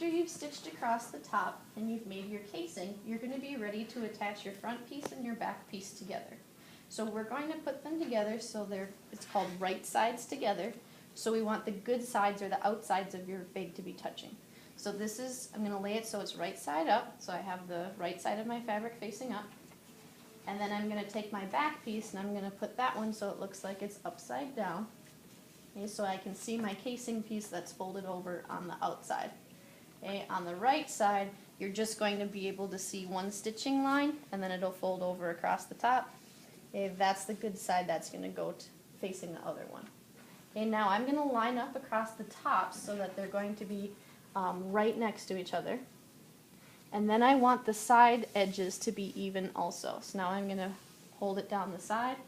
after you've stitched across the top and you've made your casing, you're going to be ready to attach your front piece and your back piece together. So we're going to put them together so it's called right sides together. So we want the good sides or the outsides of your bag to be touching. So I'm going to lay it so it's right side up, so I have the right side of my fabric facing up. And then I'm going to take my back piece and I'm going to put that one so it looks like it's upside down. Okay, so I can see my casing piece that's folded over on the outside. Okay, on the right side, you're just going to be able to see one stitching line and then it'll fold over across the top. Okay, that's the good side, that's going to go facing the other one. Okay, now I'm going to line up across the tops so that they're going to be right next to each other. And then I want the side edges to be even also. So now I'm going to hold it down the side,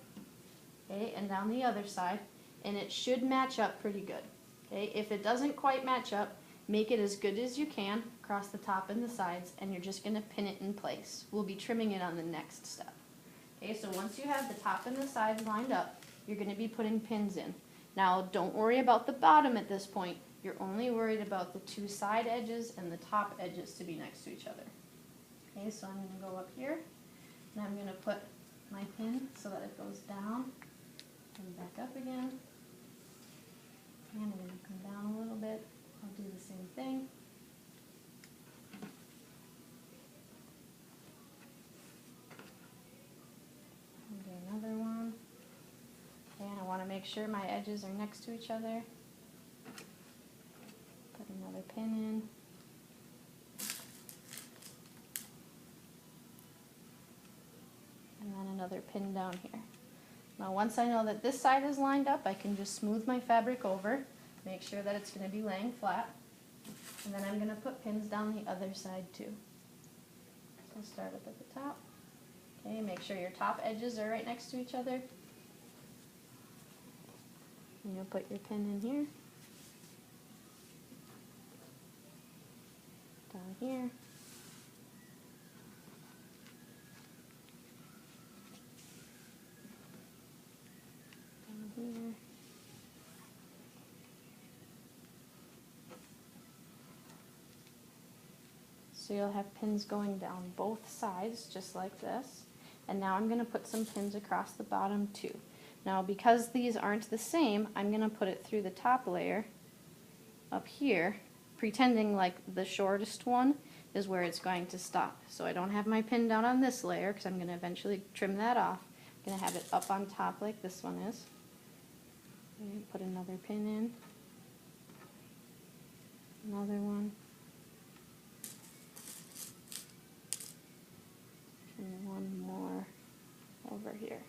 okay, and down the other side, and it should match up pretty good. Okay, if it doesn't quite match up, make it as good as you can across the top and the sides, and you're just going to pin it in place. We'll be trimming it on the next step. Okay, so once you have the top and the sides lined up, you're going to be putting pins in. Now, don't worry about the bottom at this point. You're only worried about the two side edges and the top edges to be next to each other. Okay, so I'm going to go up here, and I'm going to put my pin so that it goes down and back up again. And I'm going to come down a little bit. I'll do the same thing. And do another one. And I want to make sure my edges are next to each other. Put another pin in. And then another pin down here. Now once I know that this side is lined up, I can just smooth my fabric over, make sure that it's going to be laying flat, and then I'm going to put pins down the other side too. So start up at the top. Okay, make sure your top edges are right next to each other. You'll put your pin in here, down here, down here, so you'll have pins going down both sides just like this. And now I'm going to put some pins across the bottom too. Now because these aren't the same, I'm going to put it through the top layer up here, pretending like the shortest one is where it's going to stop. So I don't have my pin down on this layer because I'm going to eventually trim that off. I'm going to have it up on top like this one is. Okay, put another pin in, another one, and one more over here.